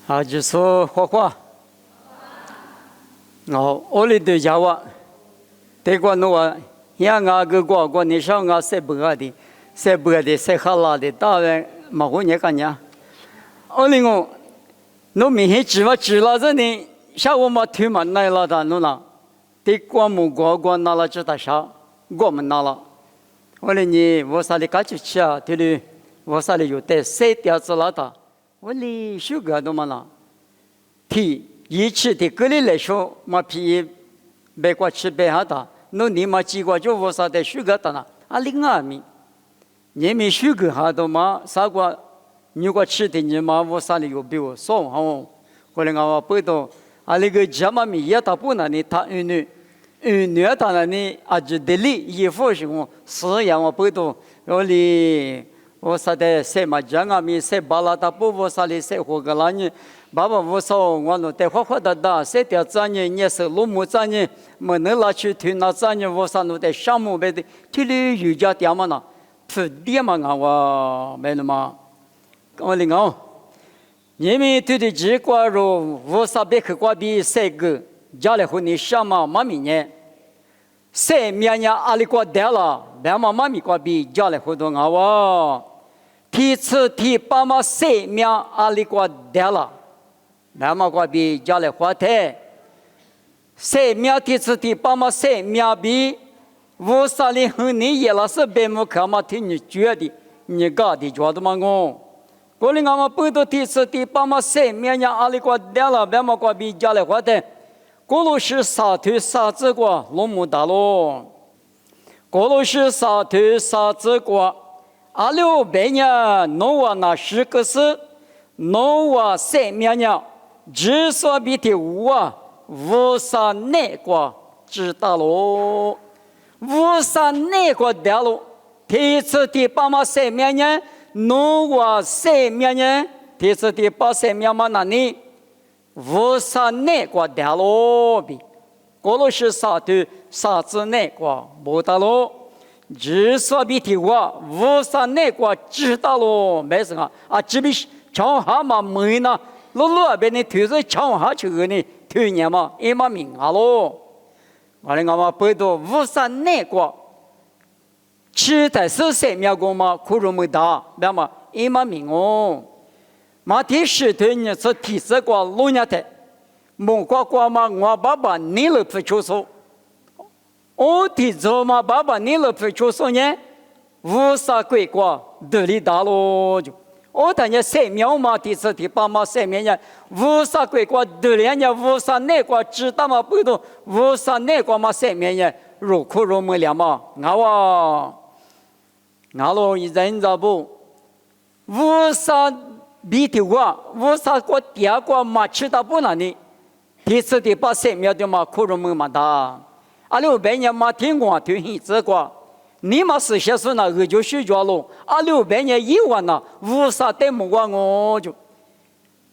啊，就说画画。我里头家话，对过那话，像俺个过你上俺晒白的，晒白的，晒黑拉的，当然马虎你干呀。另外，侬明显指了这呢，下午嘛推嘛来了的侬啦，对过木过拿了知道啥，我们拿了。我哩你我啥哩干就吃啊，对哩，我啥哩有带晒掉子了的。我哩修个都嘛啦，提一次的个例来说，嘛比别个吃别哈的，侬你嘛几个就我啥的修个的啦，啊另外面，你们修个哈的嘛，啥个如果吃的你嘛我啥哩有比我少哈，后来我背到啊那个家嘛咪也打不那你他女当然你啊就得力也不是我是呀我背到我哩。我说的晒嘛讲啊，咪晒巴拉达不我说的晒火个啦呢，爸爸我说我那带花花的晒掉咱呢，也是老母咱呢，没能拿去推那咱呢，我说那带项目别的，推的有家店嘛呢，推店嘛我没了嘛，我另外，你们推的几个肉，我说别去挂比晒个，家里和你想嘛妈咪呢，晒面呀阿里挂掉了，别嘛妈咪挂比家里和多我。第次第八嘛晒面阿里瓜掉了，那么瓜比家来花台，晒面第次第八嘛晒面比，我啥哩和你也老是别么看嘛听你觉的，你搞的觉得嘛我哩俺们背到第次第八嘛晒面呀阿里瓜掉了，别么瓜比家来花台，过路是沙头沙子瓜龙母大咯，过路是沙头沙子瓜。阿六百年，侬话那十个是，侬话三面呢，只说比的无啥那个知道喽，无啥那个掉喽。第次第八嘛三面呢，侬话三面呢，第次第八三面嘛那里，无啥那个掉喽比，过了是啥的啥子那个没得喽。只说比的无啥那个知道咯，没事啊，这边长哈嘛没呢，路边的推着长哈去呢，推年嘛，一嘛命啊咯，我们背到无啥那个，吃的是三秒钟嘛，苦肉没大，那么一嘛命哦，嘛第十头呢是第四个路年的，莫瓜嘛，我爸爸你了不出手。我的做嘛，爸爸你了不出手呢？无啥鬼瓜，得力大咯就。我当年三秒嘛，第四第八嘛，三秒呢，无啥鬼瓜得力呢，无啥那瓜知道嘛不懂，无啥那瓜嘛三秒呢，入苦入门了嘛，俺咯一人咋不？无啥比的话，无啥个第二个嘛吃到不那里，第四第八三秒的嘛苦入门嘛大。阿六百年嘛听过推行这个，你嘛是些是那个就睡觉喽。阿六百年一晚呐，无啥得么个我就，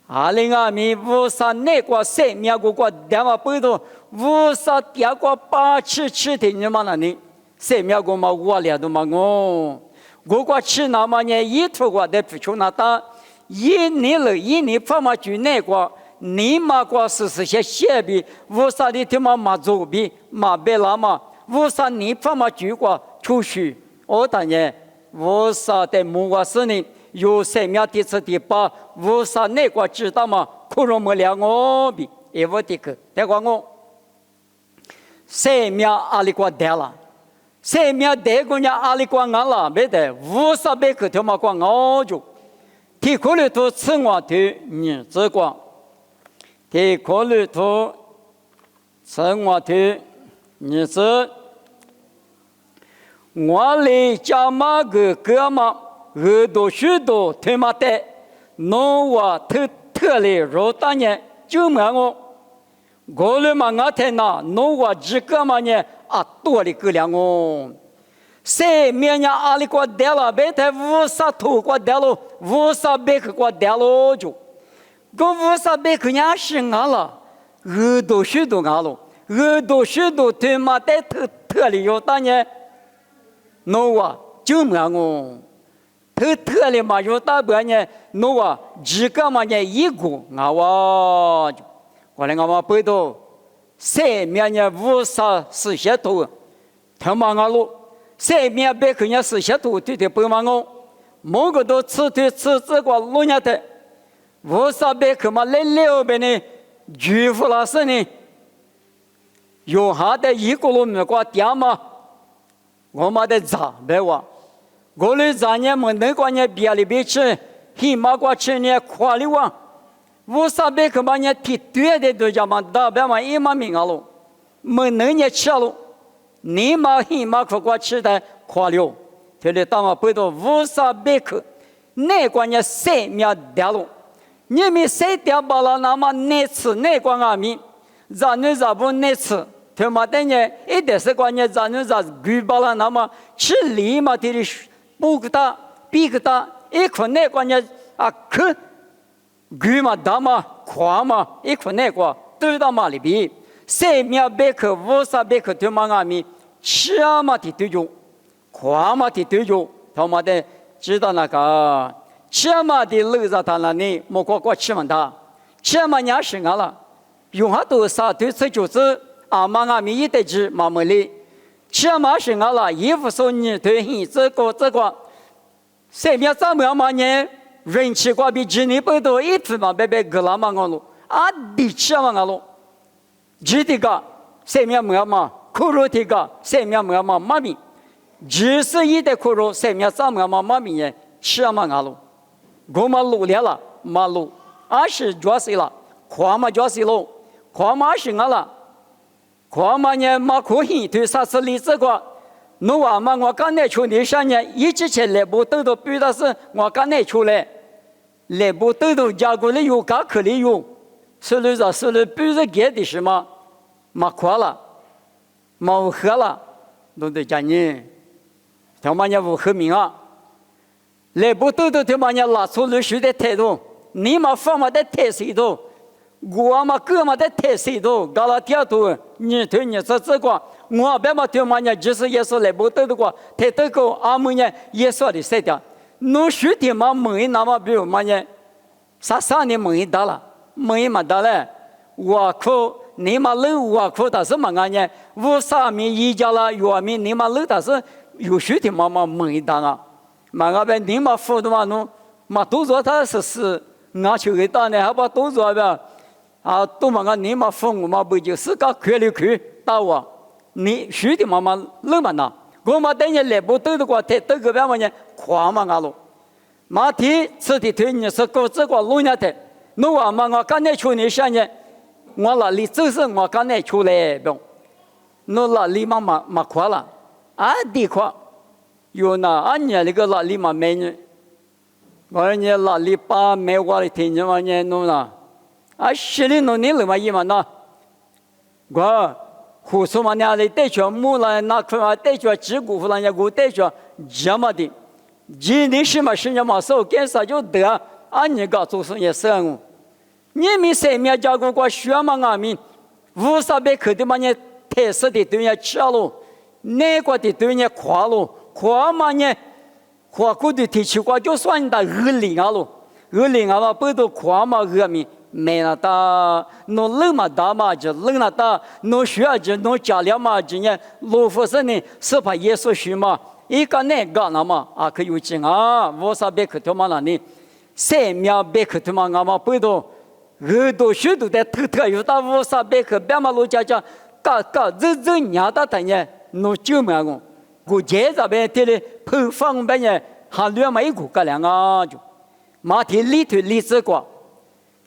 阿零阿米无啥那个三面个电话背头，无啥第二个八吃的你嘛那里，三面个嘛我俩都嘛我吃那么呢一头个得不出那单，一年发嘛就那个。你嘛过是些写比，无啥的他妈嘛做比嘛别拉嘛，无啥你发嘛就过出去，我当然无啥的木瓜是呢，有三面第四第八，无啥那个知道嘛，可容没了我比，也我的个，但我三面阿里瓜得了，三面得个人阿里瓜俺了没得，无啥别个他妈瓜我就，提可里头吃我头你这个。提考虑头，生活头，你是我来家嘛个哥嘛，耳朵许多他妈的，侬我特来肉大年就问我来嘛我天呐，侬我几个嘛呢啊多的个两三面呢阿里瓜掉了，别太无啥头瓜掉了，无啥别个瓜掉了就。我无啥别个人是俺了，耳朵许多俺了，耳朵许多他妈的特里有大年，侬我就问特的嘛有大半年侬啊几个嘛呢一个啊哇我来我背到三面呢无啥事些多他妈我路三面别个呢事些多对对不嘛我某个都吃对吃这个路呢的无啥别个嘛来了呗呢巨富老师呢有哈的一个路没过点嘛我们的咋别话我们咱呢没能过呢别里别吃起码过吃呢快乐哇无啥别个嘛呢提对的都叫嘛大别嘛一嘛命啊路没能呢吃路你嘛起码过吃的快乐这里当嘛不到无啥别个那关呢三面掉路你们谁掉巴了那么那次那关阿米咱们咋不那次他妈的呢一点是关呢咱们咋举巴了那么吃里嘛的不给他比给他一块那关呢啊可举嘛大嘛夸嘛一块那个都到嘛里边三面别个无啥别个他妈阿米吃嘛的对就夸嘛的对就他妈的知道那个吃嘛的路在他那里莫过吃嘛的吃嘛伢是俺了用哈多少对此就是阿妈阿咪一得知妈妈哩吃嘛是俺了衣服说你对你这个谁面怎么嘛呢人气过比今年不多一次嘛别个拉嘛我路啊的吃嘛我路记得个谁面么嘛苦肉的个谁面么嘛妈咪只是一的苦肉谁面怎么嘛妈咪呢吃嘛我路我们路了了马路二十多岁了跨嘛多岁了跨嘛是俺了跨嘛呢马可以对啥子例子个侬话嘛我刚才出的上呢一直前来不都都比的是我刚才出来来不都都加过来有嘎可里有是了是是了比是给的是吗马跨了马喝了都得讲呢他妈呢不喝命啊来不都都他妈呢拉出了水的态度你嘛放嘛的态度我嘛哥嘛的态度搞了第二度你对你说这个我别嘛对嘛呢就是也是来不都的个态度个阿们呢也说的谁的侬水的嘛没那么比如嘛呢啥的没得了没嘛得了我可你嘛路我可但是嘛俺呢无啥米一家了有米你嘛路但是有水的嘛没得啊嘛那边你嘛付的嘛侬嘛都说他是俺去给打呢还把都说呗啊都嘛个你嘛付我嘛不就是个亏里亏打我你水的嘛路嘛那我嘛等人来不都的话他这个边嘛呢夸嘛俺喽马蹄吃的腿你是搞这个路呢的侬话嘛我刚才出你上呢我那里就是我刚才出来不侬那里嘛夸了啊的夸有那俺家那个那里嘛没呢我呢那里把没我的听见嘛呢侬那啊是哩侬你了嘛一嘛那我胡说嘛呢里带着木了那块嘛带着几股胡了呢我带着这么的今天是嘛是呢嘛手干啥就得啊你个做生意生我你们谁面家过过学嘛俺们无啥别可的嘛呢特色的对人吃了那个的对人夸了夸嘛呢夸过的提起过就算的恶灵啊喽恶灵啊嘛不都夸嘛恶名没那大侬冷嘛大嘛就冷那大侬需要就侬家里嘛就呢罗佛生呢是怕耶稣许嘛一个那个那么啊可有劲啊无啥别可的嘛那呢三秒别可的嘛俺嘛不都耳朵许多的特有的无啥别可别嘛路家嘎这伢的的呢侬就么样我接着边的嘞普方边呢还略嘛一股个两啊就马蹄里头里子过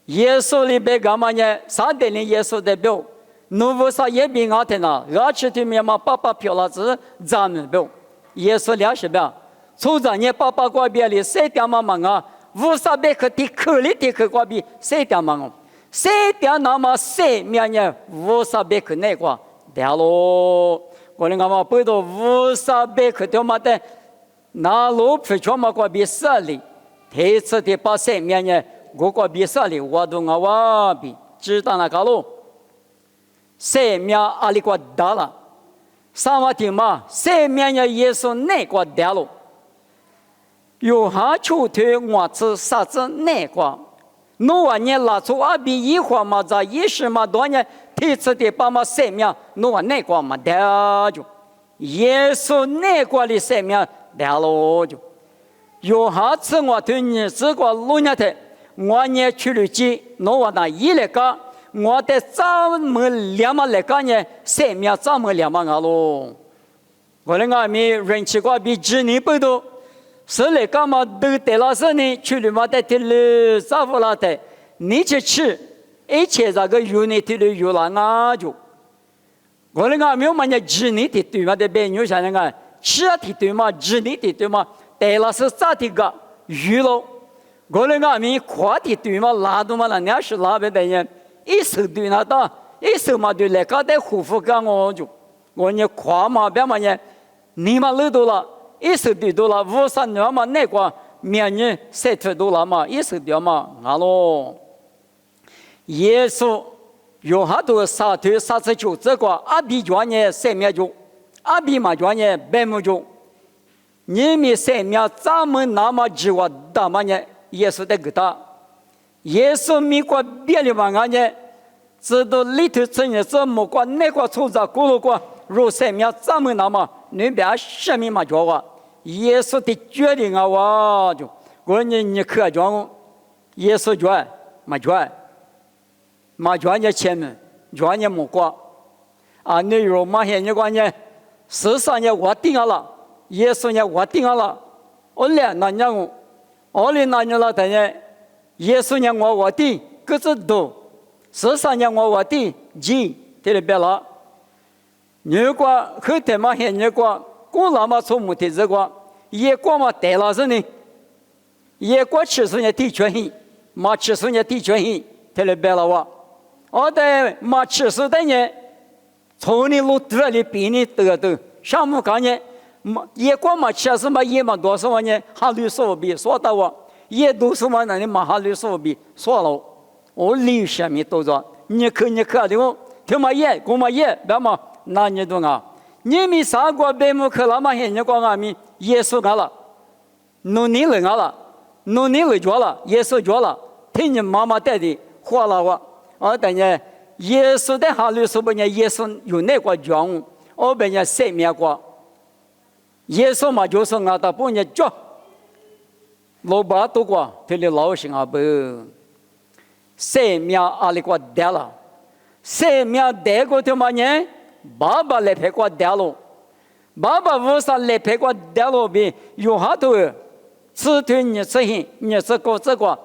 耶稣里边干嘛呢啥的呢耶稣的表侬无啥也比俺的呢而且对面嘛爸爸漂了子咱们表耶稣了是表从咱呢爸爸过边里谁点嘛啊无啥别可的可里的可过比谁点嘛谁点那么谁面呢无啥别可那个掉喽我们嘛不都无啥别可的嘛的那路非常嘛过比啥哩这次的把谁面呢我过比啥哩我都我比知道那个喽谁面阿里过大了啥话听嘛谁面呢耶稣那个掉喽有哈出推我子啥子难过？侬话你拉出阿比一话嘛，在一时嘛多年，提次的把嘛生命，侬话难过嘛得就，耶稣难过的生命得了就。有哈次我对你这个路年的，我呢去了解，侬话那一来个，我的咱们两嘛来个呢，生命咱们两嘛阿喽。我那个咪人气个比几年不多。是来干嘛都得了是呢？去了嘛得的了，咋不啦的？你去吃，一切这个有你的了有了啊就。我那个没有嘛呢，几年的对嘛的别扭下那个，吃啊的对嘛，几年的对嘛，得了是咋的个有了？我那个没夸的对嘛，拉都嘛那伢是拉不得人，一手对那到，一手嘛对来搞得护肤干我就，我呢夸嘛别嘛呢，你嘛漏到了。一手对多了，53年嘛，那个明年30多了嘛，一手对嘛，阿喽。耶稣有好多39这个阿比庄呢3秒钟，阿比嘛庄呢8秒钟。你们3秒咱们那么计划大嘛呢？耶稣的个大，耶稣美国别的嘛呢，知道里头真的这么个那个出在咕噜个，如3秒咱们那么。你别什么嘛叫我，耶稣的决定啊！我就我你可讲，耶稣决嘛决，嘛决你前面，决你没过啊！你如嘛现你讲呢，13年我定了，耶稣呢我定了，我俩那年我哩那年了的呢，耶稣呢我定，各自都13年我定，几对了别了。如果后头嘛现如果过了嘛从目的这个，也过嘛得了是呢，也过70年地权性，嘛70年地权性，对了别了哇，我的嘛70的呢，从你路多里比你得的，项目干呢，嘛也过嘛70嘛也嘛多少呢，哈律所比说到我，也都是嘛那里嘛哈律所比说了，我理什么都做，你看的我，他妈也，我嘛也，别嘛。那你懂啊？你们三个白木克拉嘛？现在讲俺们耶稣干了，努力了干了，努力了做了，耶稣做了，听你妈妈带的活了我，我等下耶稣的哈律说不呢？耶稣有那个讲，我本人生命过，耶稣嘛就是俺的不呢做，老爸都过，对你老心啊不，生命阿里个得了，生命得过他妈呢？爸爸来陪我掉了，爸爸为啥来陪我掉了？比有好多只对你这些，你这个，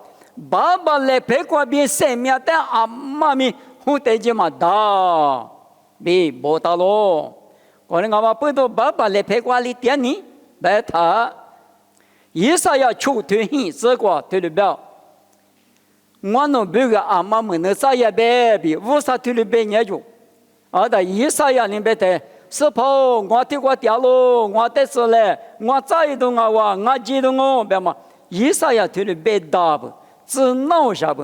爸爸来陪我比生命的阿妈咪好得劲嘛大，比不大咯。我那阿妈不都爸爸来陪我里点你，白他，以啥要求对你这个对了表？我那别个阿妈们那咋也别比，为啥对了别研究？啊！但以啥呀？你别得，是跑我丢我掉了，我得是嘞，我再一动啊我激动哦，别嘛，以啥呀？对了别打不，只闹下不，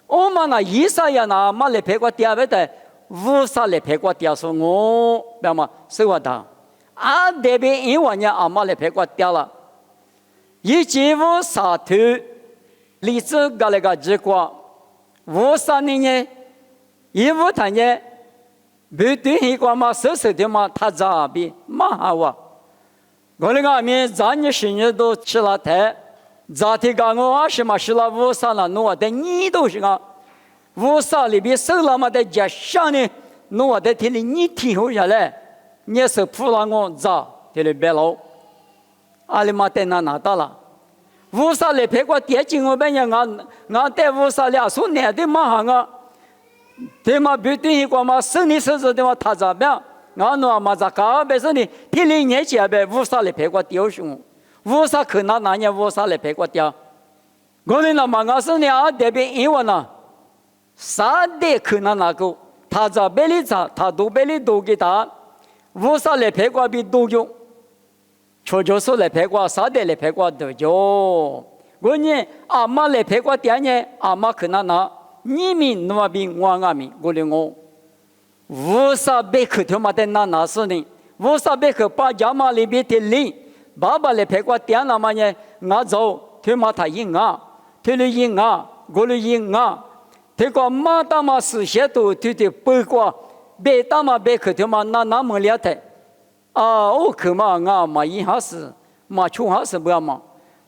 我嘛那以啥呀？那嘛来陪我掉别得，无啥来陪我掉说我，别嘛，是我打，啊那边因为呢阿妈来陪我掉了，一几无啥头，例子搞了个结果，无啥呢？一无他呢？不对，一个嘛，手的嘛，他咋比嘛好哇？我那个面咱你生日都吃了台，咋的个我是嘛吃了五啥了，我的你都是个五啥里边手了嘛的加上呢，我的天里你提后下来，你是扑了我咋的里别老，阿里嘛在那拿到了，五啥里陪我点进我边呀，俺带五啥俩手拿的嘛哈啊。对嘛，不对一个嘛，生理手术的嘛，他咋办？俺那嘛咋搞？别说你，天里年纪呗，无啥来陪我雕熊，无啥可拿那年无啥来陪我雕。我们那嘛，俺说你啊，这边因为呢，啥的可拿那个，他咋别里咋，他都别里都给他，无啥来陪我比都用，就是来陪我，啥的来陪我都有。我呢，阿妈来陪我爹呢，阿妈可拿那。你们那边我阿们，我的我，无啥别克他妈的那是呢，无啥别克把家嘛里边的人，爸爸来陪过点了嘛呢？我走，他妈他赢啊，他的赢啊，我的赢啊。他个马大马事先都他的背过，背大马背去他妈那么了的。我去嘛，我嘛一下是，嘛穷下是不要嘛。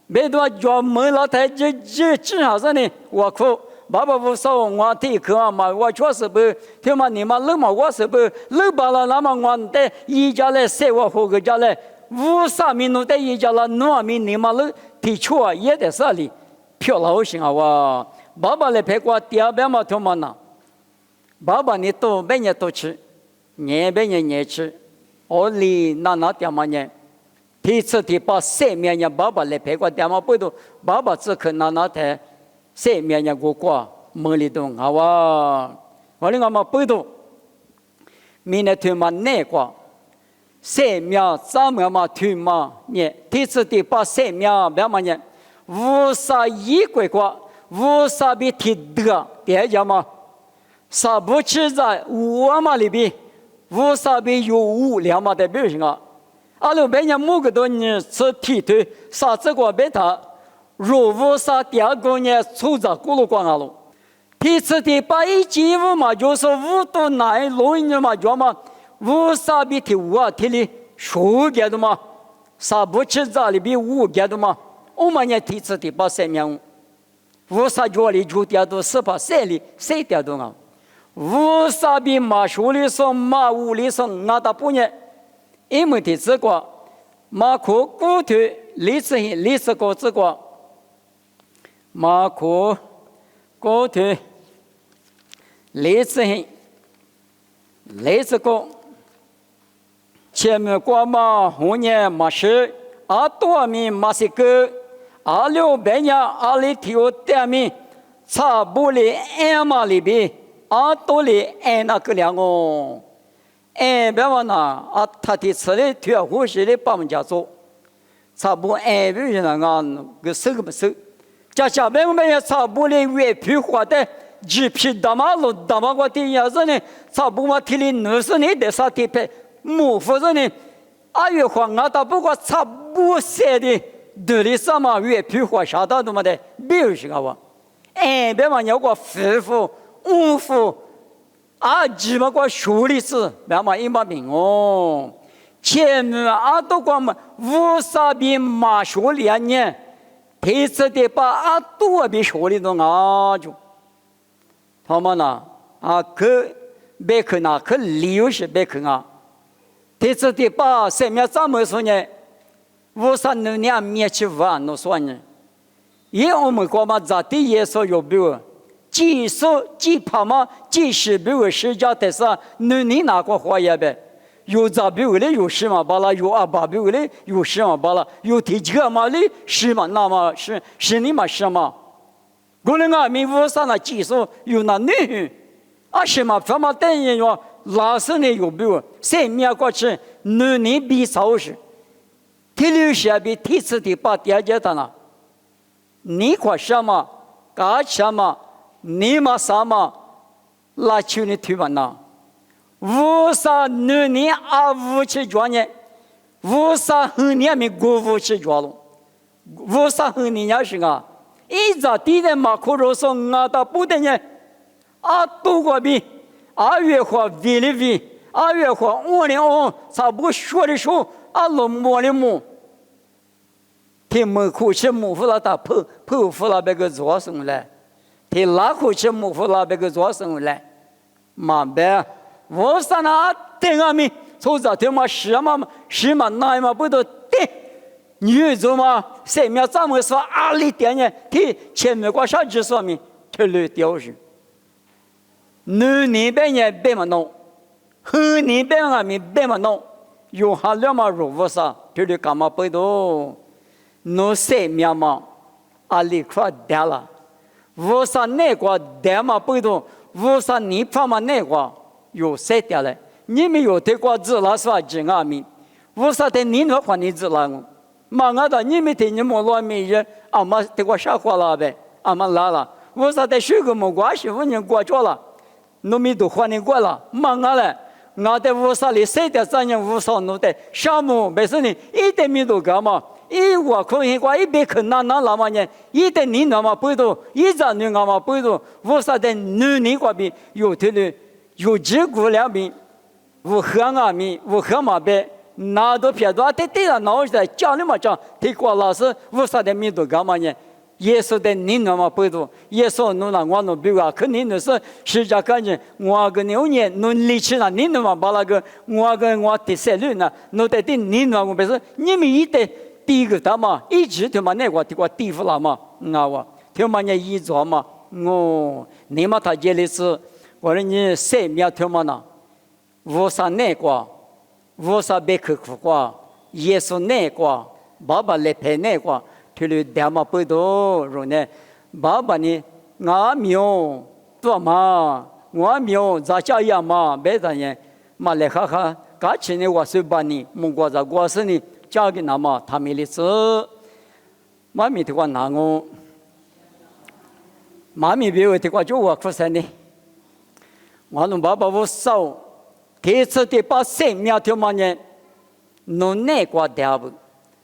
别多叫没了台，这下子呢，我哭。爸爸不说我体课啊嘛，我确实不，他妈你妈冷嘛，我是不冷罢了，那么我在一家来生活和个家来，50米路在一家了，2米你妈冷提出啊也在这里，漂老行啊哇，爸爸来陪我第二遍嘛他妈呢，爸爸你多半夜多吃，年半夜吃，我里那点嘛呢？第次第八3面呢，爸爸来陪我点嘛不多，爸爸只可那台。3面呢，我过梦里头啊哇，我哩我嘛不多，明天他妈难过，3面咱们嘛他妈呢，第次第八3面别嘛呢，51过，50比提的，第家嘛，3不吃在5嘛里边，50比有5嘛的表现啊，阿拉别人某个多人吃提头，啥子个别他。如50第二个呢，出在咕噜光了。第次第八1.5嘛，就是5度9录音嘛，叫嘛50比第5啊，提里数给的嘛，3不吃在里比5给的嘛。我们呢，第次第八3面，50角里就点到18里3点多啊，50比马数里说马5里说俺大不呢，因为的这个马可骨头历史个这个。马可骨头历史个前面过嘛后年马是多米马是个2600年里头点米差不离嘛里边多里那个两哦别忘了他的词里跳呼吸的帮家做差不比如那个手个不手家下面我们也差不离越皮化的几批大马路大马个地样子呢差不多提里20年的啥地配木夫人呢越黄到不过差不些的对里什么越皮化下到多么的比如是个哇别忘有个夫妇五夫几么个处理子别忘一把命哦前面都光嘛50比马数2年第次的把多比说的都就，他们呢可别去那可理由是别去啊。第次的把3面怎么说呢？52年灭去5那说呢？因我们国嘛在地也说有比如，几说几怕嘛几十比如世界的是你哪个话也呗。有咋比为了有什么巴拉，有8比为了有什么巴拉，有第几个嘛的什么那么是你嘛什么？我那个民夫上那技术有那女什么什么等于说老是呢有比如3面过去你比少是，第6些比第次第8第2阶段了，你kwa什么干什么你嘛什么拉去你推完了。52年5起抓呢，52年没过5起抓了，52年也是啊，一直地的马可罗说到不得呢，多个比2月花为了为2月花我的差不多说的说老摸的摸，听门口去摸夫了他破夫了别个做什来，听拉口去摸夫了别个做什来，嘛别。我上那等阿米，从这天嘛是嘛那嘛不都等，女子嘛3面怎么说里点呢？提前面个啥子说明？特别屌丝。你别人别么弄，你别阿米别么弄，有哈了嘛如何啥？特别干嘛不都？侬3面嘛里块掉了，我啥那个掉嘛不都？我啥你怕嘛那个？有3点了，你们有对过字了是吧？几阿米，50的你那换你字了，嘛我的你们听你们老没人，嘛对过啥话了呗？嘛来了，50的水果没关系，我人过着了，农民都换你过了，嘛我嘞我的无啥里谁的咱人无啥弄的，项目没事呢，一点米都干嘛？一我可以过一百克那那么呢，一点你那么不多，一张你那么不多，无啥的女人过比有的呢，有几股两边，无河岸面，无河马边。那都偏多，对了，那我在讲你嘛讲，对过老师无啥的米都干嘛呢？耶稣的你那么不多，耶稣弄了我弄比我肯定的是世界感觉我跟牛年弄力气了，你那么把那个我跟我的赛率呢，弄得的你那我不是你们一代第一个的嘛，一直他妈那个的个地府了嘛，我他妈呢一做嘛，你嘛他这里是我说你谁苗他妈呢？无啥那个。无啥别克服过，耶稣那个，爸爸来陪那个，他们他妈不多，然后呢，爸爸呢，我没有多嘛，我没有咋家样嘛，别的人，嘛来哈哈，刚才呢我是把你蒙过在过世呢，交给那么他们的事，妈咪的话拿我，妈咪别为的话就我苦生呢，我弄爸爸我少。第次第八生苗条嘛呢，侬那个掉不？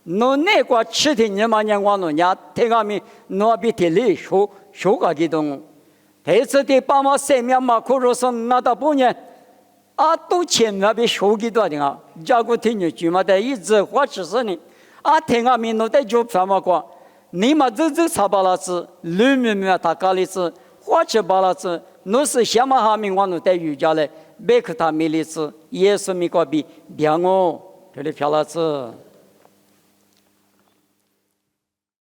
侬那个吃的你嘛呢？我侬家听个咪，侬比体力修个激动。第次第八嘛生苗嘛，可是说那大半年，都千万别修几多的啊！家个听你句嘛的，一直花40年，听个咪侬得就什么个？你嘛这差不拉子，里面他家里是花吃不拉子，侬是什么哈咪我侬得瑜伽嘞？别克他米里斯，耶稣米高比别我，这里漂亮子。